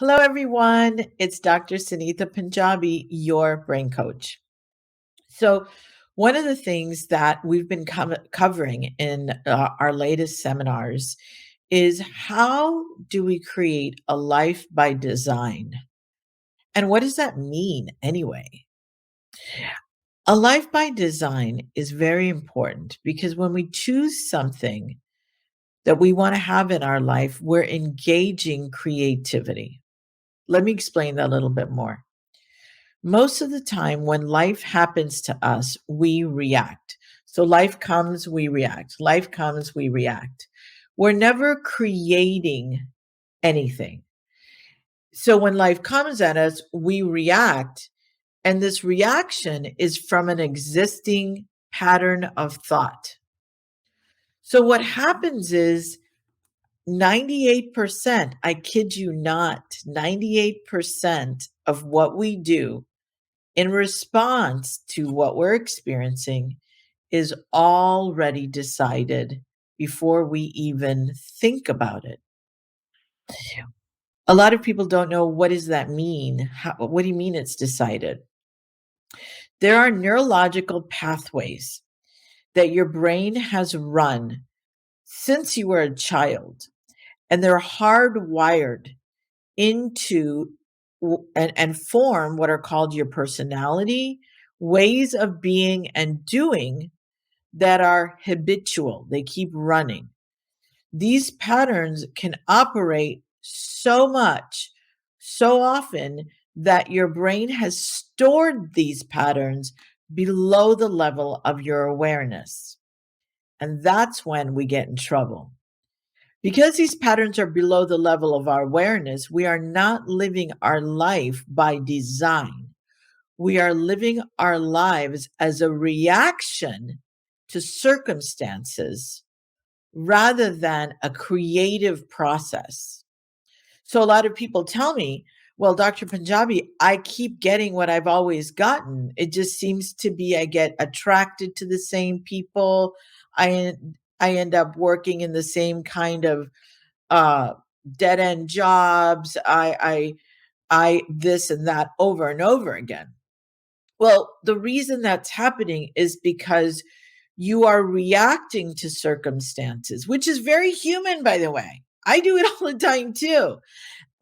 Hello, everyone. It's Dr. Sunita Punjabi, your brain coach. So, one of the things that we've been covering in our latest seminars is how do we create a life by design? And what does that mean anyway? A life by design is very important because when we choose something that we want to have in our life, we're engaging creativity. Let me explain that a little bit more. Most of the time, when life happens to us, we react. So life comes, we react. Life comes, we react. We're never creating anything. So when life comes at us, we react. And this reaction is from an existing pattern of thought. So what happens is 98%, I kid you not, 98% of what we do in response to what we're experiencing is already decided before we even think about it. A lot of people don't know what does that mean? What do you mean it's decided? There are neurological pathways that your brain has run since you were a child, and they're hardwired into and form what are called your personality, ways of being and doing that are habitual. They keep running. These patterns can operate so much, so often that your brain has stored these patterns below the level of your awareness. And that's when we get in trouble. Because these patterns are below the level of our awareness, we are not living our life by design. We are living our lives as a reaction to circumstances rather than a creative process. So a lot of people tell me, well, Dr. Punjabi, I keep getting what I've always gotten. It just seems to be I get attracted to the same people. I I end up working in the same kind of uh, dead end jobs. I this and that over and over again. Well, the reason that's happening is because you are reacting to circumstances, which is very human, by the way. I do it all the time too.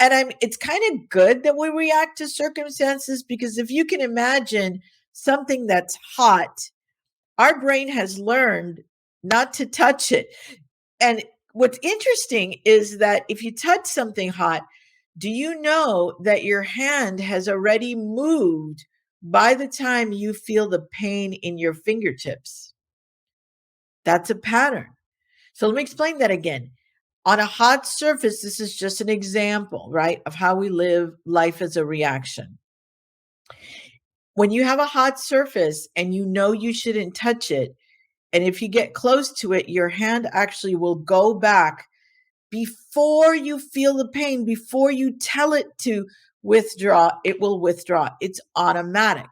And it's kind of good that we react to circumstances because if you can imagine something that's hot, our brain has learned not to touch it. And what's interesting is that if you touch something hot, do you know that your hand has already moved by the time you feel the pain in your fingertips? That's a pattern. So let me explain that again. On a hot surface, this is just an example, right, of how we live life as a reaction. When you have a hot surface and you know you shouldn't touch it, and if you get close to it, your hand actually will go back before you feel the pain, before you tell it to withdraw, it will withdraw. It's automatic.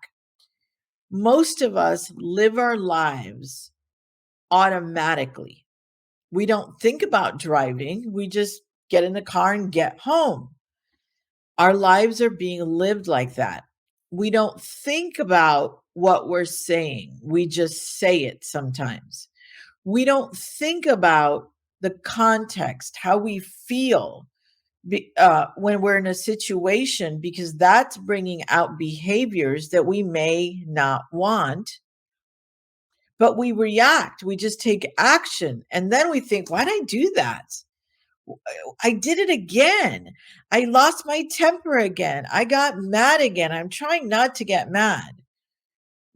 Most of us live our lives automatically. We don't think about driving, we just get in the car and get home. Our lives are being lived like that. We don't think about what we're saying, we just say it sometimes. We don't think about the context, how we feel when we're in a situation, because that's bringing out behaviors that we may not want, but we react. We just take action. And then we think, why did I do that? I did it again. I lost my temper again. I got mad again. I'm trying not to get mad.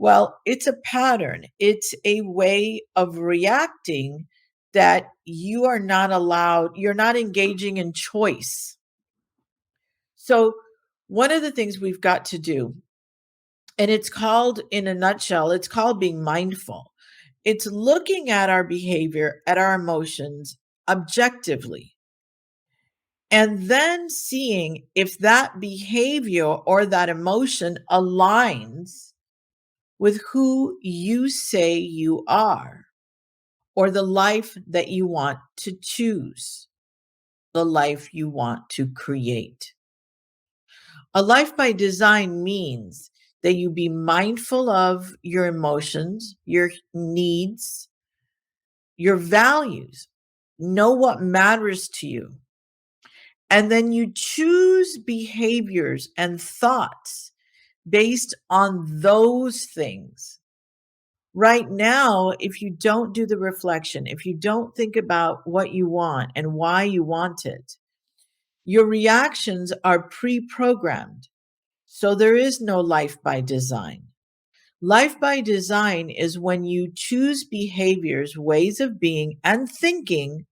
Well, it's a pattern. It's a way of reacting that you are not allowed, you're not engaging in choice. So, one of the things we've got to do, and it's called, in a nutshell, it's called being mindful. It's looking at our behavior, at our emotions objectively, and then seeing if that behavior or that emotion aligns with who you say you are or the life that you want to choose, the life you want to create. A life by design means that you be mindful of your emotions, your needs, your values, know what matters to you. And then you choose behaviors and thoughts based on those things. Right now, if you don't do the reflection, if you don't think about what you want and why you want it, your reactions are pre programmed. So there is no life by design. Life by design is when you choose behaviors, ways of being, and thinking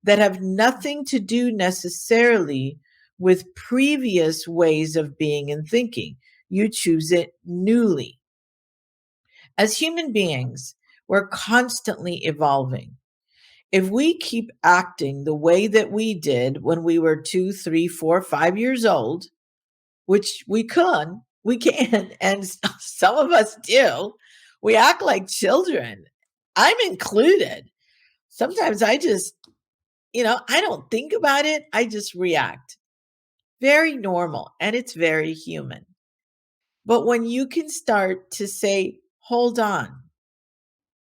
that have nothing to do necessarily with previous ways of being and thinking. You choose it newly. As human beings, we're constantly evolving. If we keep acting the way that we did when we were 2, 3, 4, 5 years old, which we can, and some of us do, we act like children. I'm included. Sometimes I just, I don't think about it. I just react. Very normal, and it's very human. But when you can start to say, hold on,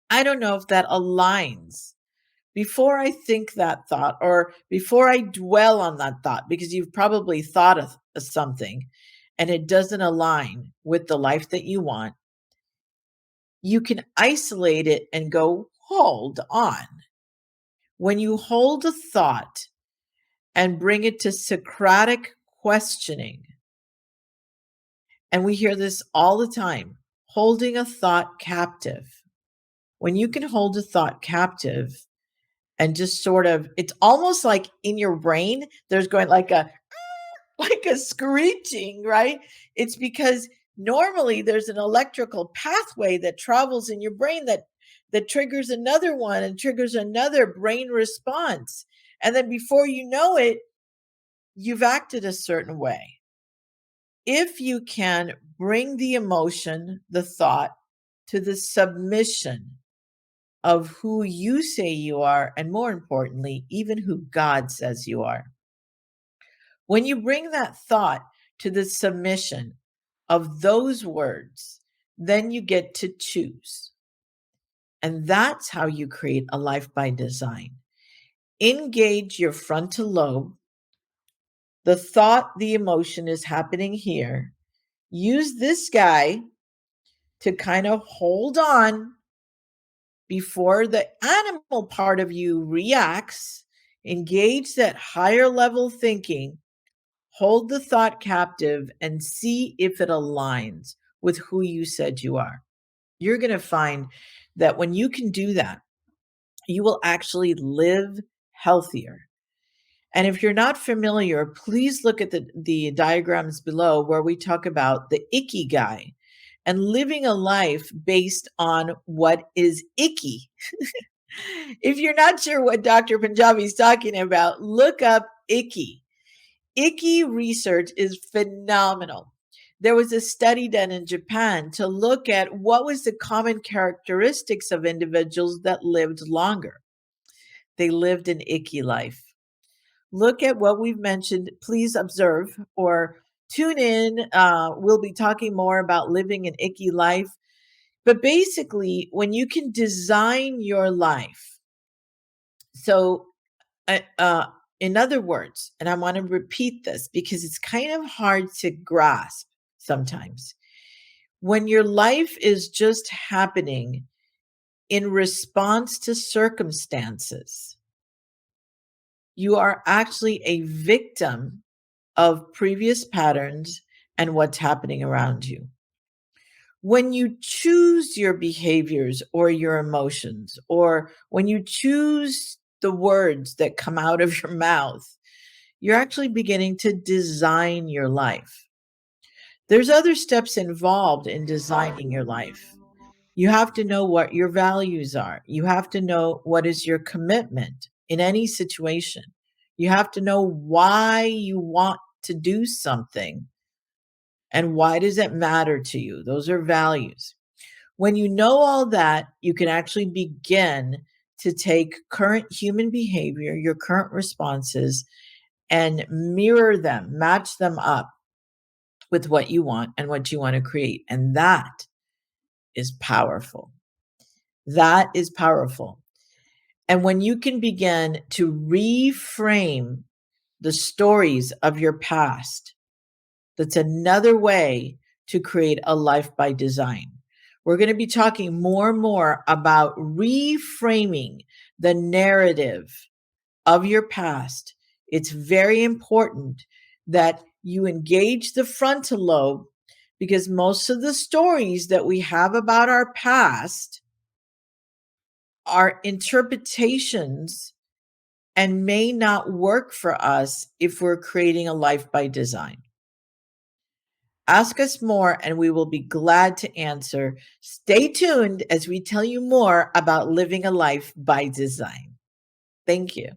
I don't know if that aligns before I think that thought or before I dwell on that thought, because you've probably thought of something and it doesn't align with the life that you want, you can isolate it and go, hold on. When you hold a thought and bring it to Socratic questioning, and we hear this all the time, holding a thought captive. When you can hold a thought captive and just sort of, it's almost like in your brain, there's going like a like a screeching, right? It's because normally there's an electrical pathway that travels in your brain that triggers another one and triggers another brain response. And then before you know it, you've acted a certain way. If you can bring the emotion, the thought, to the submission of who you say you are, and more importantly, even who God says you are. When you bring that thought to the submission of those words, then you get to choose. And that's how you create a life by design. Engage your frontal lobe. The thought, the emotion is happening here. Use this guy to kind of hold on before the animal part of you reacts. Engage that higher level thinking. Hold the thought captive and see if it aligns with who you said you are. You're going to find that when you can do that, you will actually live healthier. And if you're not familiar, please look at the diagrams below where we talk about the icky guy and living a life based on what is icky. If you're not sure what Dr. Punjabi is talking about, look up icky. Icky research is phenomenal. There was a study done in Japan to look at what was the common characteristics of individuals that lived longer. They lived an icky life. Look at what we've mentioned. Please observe or tune in. We'll be talking more about living an icky life. But basically, when you can design your life, so uh, uh, in other words, and I want to repeat this because it's kind of hard to grasp sometimes. When your life is just happening in response to circumstances, you are actually a victim of previous patterns and what's happening around you. When you choose your behaviors or your emotions, or when you choose the words that come out of your mouth, you're actually beginning to design your life. There's other steps involved in designing your life. You have to know what your values are. You have to know what is your commitment in any situation. You have to know why you want to do something and why does it matter to you. Those are values. When you know all that, you can actually begin to take current human behavior, your current responses, and mirror them, match them up with what you want and what you want to create. And that is powerful. That is powerful. And when you can begin to reframe the stories of your past, that's another way to create a life by design. We're going to be talking more and more about reframing the narrative of your past. It's very important that you engage the frontal lobe, because most of the stories that we have about our past are interpretations and may not work for us if we're creating a life by design. Ask us more and we will be glad to answer. Stay tuned as we tell you more about living a life by design. Thank you.